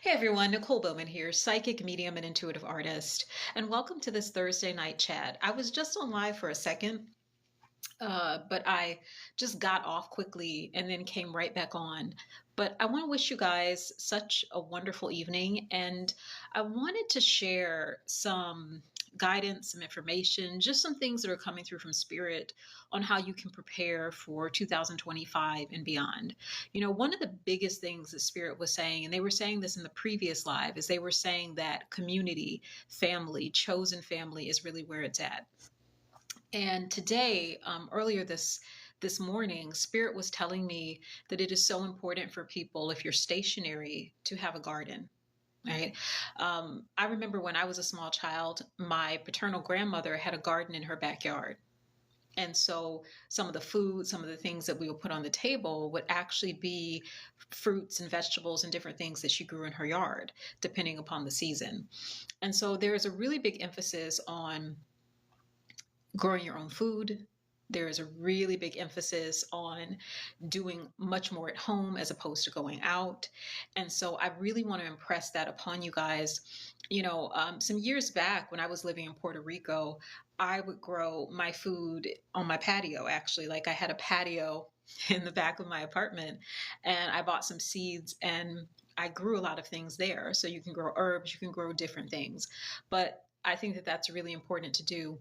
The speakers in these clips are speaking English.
Hey everyone, Nicole Bowman here, psychic medium and intuitive artist, and welcome to this Thursday night chat. I was just on live for a second, but I just got off quickly and then came right back on. But I want to wish you guys such a wonderful evening, and I wanted to share some guidance, some information, just some things that are coming through from spirit on how you can prepare for 2025 and beyond. One of the biggest things that spirit was saying, and they were saying this in the previous live, is they were saying that community, family, chosen family is really where it's at. And today, earlier this morning, Spirit was telling me that it is so important for people, if you're stationary, to have a garden. Right. I remember when I was a small child, my paternal grandmother had a garden in her backyard. And so some of the food, some of the things that we would put on the table would actually be fruits and vegetables and different things that she grew in her yard, depending upon the season. And so there is a really big emphasis on growing your own food. There is a really big emphasis on doing much more at home as opposed to going out. And so I really want to impress that upon you guys. Some years back when I was living in Puerto Rico, I would grow my food on my patio, actually. Like I had a patio in the back of my apartment, and I bought some seeds and I grew a lot of things there. So you can grow herbs, you can grow different things. But I think that that's really important to do.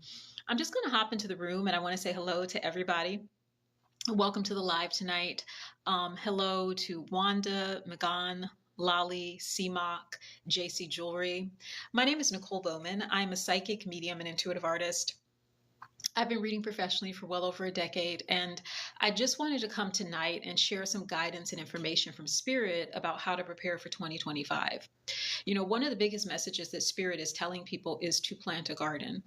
I'm just going to hop into the room and I want to say hello to everybody. Welcome to the live tonight. Hello to Wanda, Megan, Lolly, CMOC, JC Jewelry. My name is Nicole Bowman. I'm a psychic medium and intuitive artist. I've been reading professionally for well over a decade, and I just wanted to come tonight and share some guidance and information from Spirit about how to prepare for 2025. One of the biggest messages that Spirit is telling people is to plant a garden.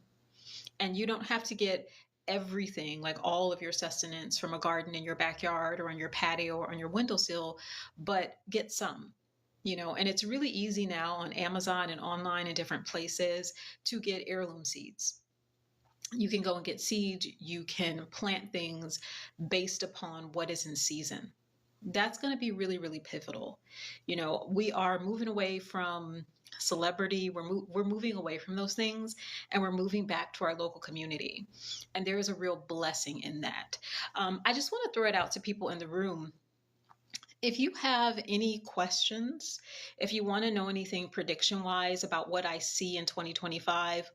And you don't have to get everything, like all of your sustenance, from a garden in your backyard or on your patio or on your windowsill, but get some. And it's really easy now on Amazon and online and different places to get heirloom seeds. You can go and get seeds. You can plant things based upon what is in season. That's going to be really, really pivotal. We are moving away from celebrity. We're moving away from those things, and we're moving back to our local community. And there is a real blessing in that. I just want to throw it out to people in the room. If you have any questions, if you want to know anything prediction wise about what I see in 2025,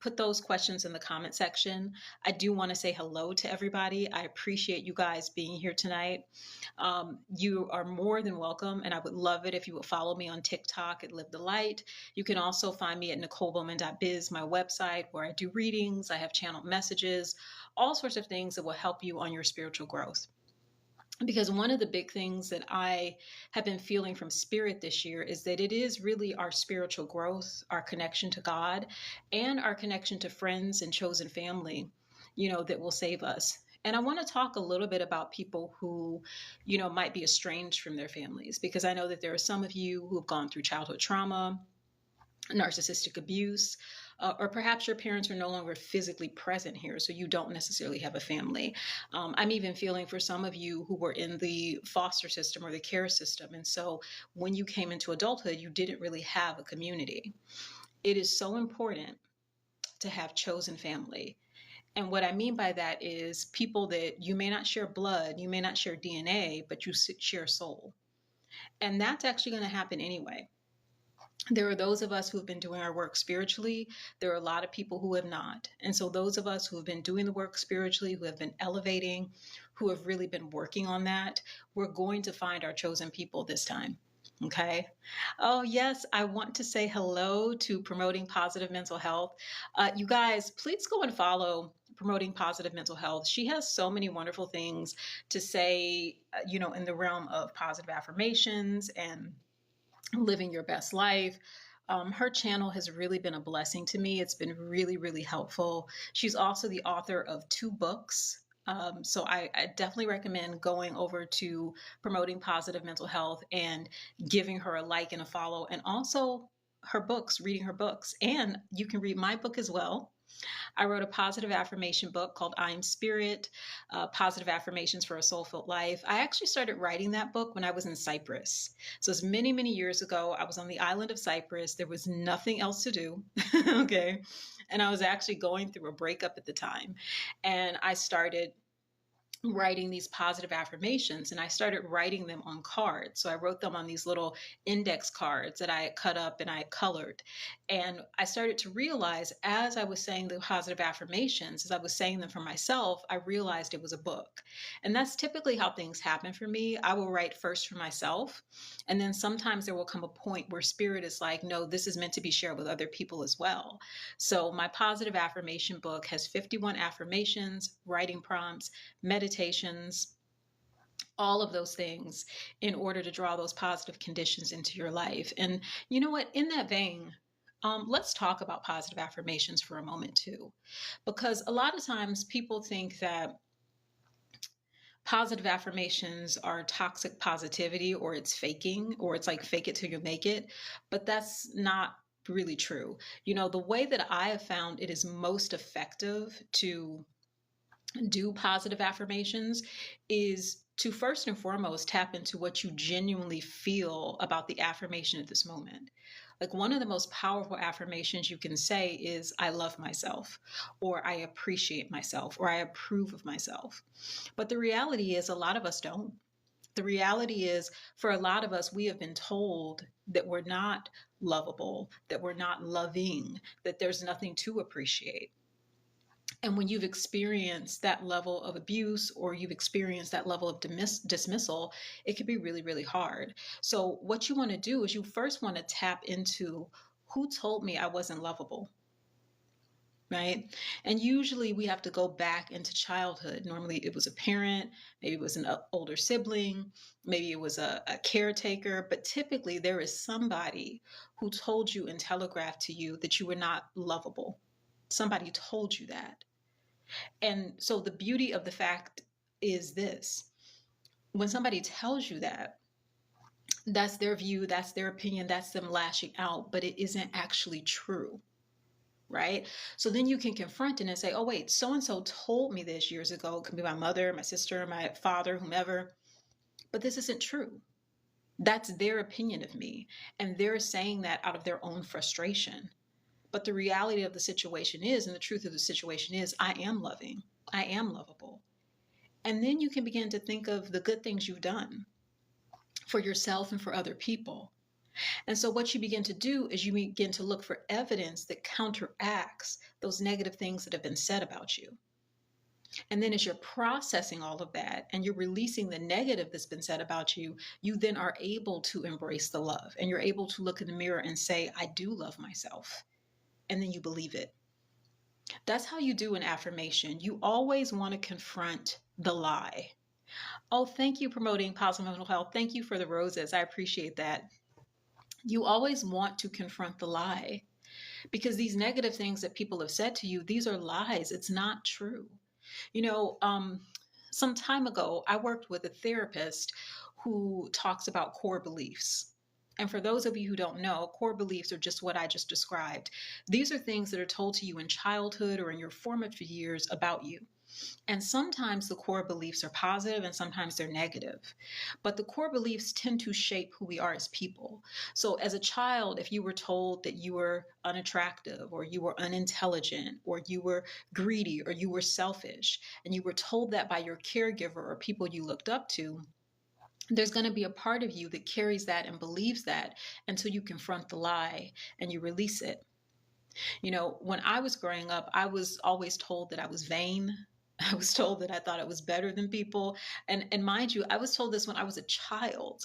put those questions in the comment section. I do want to say hello to everybody. I appreciate you guys being here tonight. You are more than welcome, and I would love it if you would follow me on TikTok at Live the Light. You can also find me at NicoleBowman.biz, my website, where I do readings. I have channeled messages, all sorts of things that will help you on your spiritual growth. Because one of the big things that I have been feeling from Spirit this year is that it is really our spiritual growth, our connection to God, and our connection to friends and chosen family, that will save us. And I want to talk a little bit about people who, might be estranged from their families, because I know that there are some of you who have gone through childhood trauma, narcissistic abuse, or perhaps your parents are no longer physically present here, so you don't necessarily have a family. I'm even feeling for some of you who were in the foster system or the care system, and so when you came into adulthood, you didn't really have a community. It is so important to have chosen family. And what I mean by that is people that you may not share blood, you may not share DNA, but you share soul. And that's actually going to happen anyway. There are those of us who have been doing our work spiritually. There are a lot of people who have not. And so those of us who have been doing the work spiritually, who have been elevating, who have really been working on that, we're going to find our chosen people this time. Okay. Oh, yes. I want to say hello to Promoting Positive Mental Health. You guys, please go and follow Promoting Positive Mental Health. She has so many wonderful things to say, in the realm of positive affirmations and living your best life. Her channel has really been a blessing to me. It's been really, really helpful. She's also the author of 2 books. So I definitely recommend going over to Promoting Positive Mental Health and giving her a like and a follow, and also her books, reading her books. And you can read my book as well. I wrote a positive affirmation book called I'm Spirit, Positive Affirmations for a Soul-Filled Life. I actually started writing that book when I was in Cyprus. So it's many, many years ago. I was on the island of Cyprus. There was nothing else to do. Okay. And I was actually going through a breakup at the time. And I started writing these positive affirmations, and I started writing them on cards. So I wrote them on these little index cards that I had cut up and I had colored. And I started to realize as I was saying the positive affirmations, as I was saying them for myself, I realized it was a book. And that's typically how things happen for me. I will write first for myself, and then sometimes there will come a point where spirit is like, no, this is meant to be shared with other people as well. So my positive affirmation book has 51 affirmations, writing prompts, meditations, all of those things in order to draw those positive conditions into your life. And you know what? In that vein, let's talk about positive affirmations for a moment too, because a lot of times people think that positive affirmations are toxic positivity, or it's faking, or it's like fake it till you make it. But that's not really true. You know, the way that I have found it is most effective to do positive affirmations is to first and foremost tap into what you genuinely feel about the affirmation at this moment. Like, one of the most powerful affirmations you can say is, I love myself, or I appreciate myself, or I approve of myself. But the reality is, a lot of us don't. The reality is, for a lot of us, we have been told that we're not lovable, that we're not loving, that there's nothing to appreciate. And when you've experienced that level of abuse, or you've experienced that level of dismissal, it can be really, really hard. So what you want to do is you first want to tap into, who told me I wasn't lovable, right? And usually we have to go back into childhood. Normally it was a parent, maybe it was an older sibling, maybe it was a caretaker, but typically there is somebody who told you and telegraphed to you that you were not lovable. Somebody told you that. And so the beauty of the fact is this: when somebody tells you that, that's their view, that's their opinion, that's them lashing out, but it isn't actually true, right? So then you can confront it and say, oh, wait, so and so told me this years ago. It could be my mother, my sister, my father, whomever, but this isn't true. That's their opinion of me. And they're saying that out of their own frustration. But the reality of the situation is, and the truth of the situation is, I am loving. I am lovable. And then you can begin to think of the good things you've done for yourself and for other people. And so what you begin to do is you begin to look for evidence that counteracts those negative things that have been said about you. And then as you're processing all of that and you're releasing the negative that's been said about you, you then are able to embrace the love. And you're able to look in the mirror and say, I do love myself. And then you believe it. That's how you do an affirmation. You always want to confront the lie. Oh, thank you, promoting positive mental health. Thank you for the roses. I appreciate that. You always want to confront the lie, because these negative things that people have said to you, these are lies. It's not true. You know, some time ago, I worked with a therapist who talks about core beliefs. And for those of you who don't know, core beliefs are just what I just described. These are things that are told to you in childhood or in your formative years about you. And sometimes the core beliefs are positive and sometimes they're negative. But the core beliefs tend to shape who we are as people. So as a child, if you were told that you were unattractive, or you were unintelligent, or you were greedy, or you were selfish, and you were told that by your caregiver or people you looked up to, there's going to be a part of you that carries that and believes that until you confront the lie and you release it. You know, when I was growing up, I was always told that I was vain. I was told that I thought I was better than people. And mind you, I was told this when I was a child.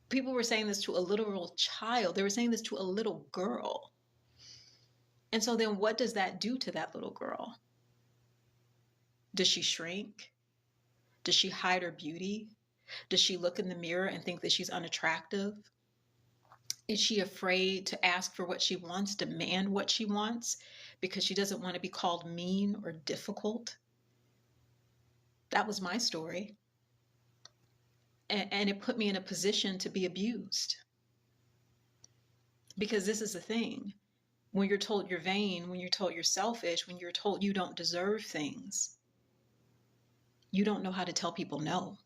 People were saying this to a literal child. They were saying this to a little girl. And so then what does that do to that little girl? Does she shrink? Does she hide her beauty? Does she look in the mirror and think that she's unattractive? Is she afraid to ask for what she wants, demand what she wants, because she doesn't want to be called mean or difficult? That was my story. And it put me in a position to be abused. Because this is the thing. When you're told you're vain, when you're told you're selfish, when you're told you don't deserve things, you don't know how to tell people no.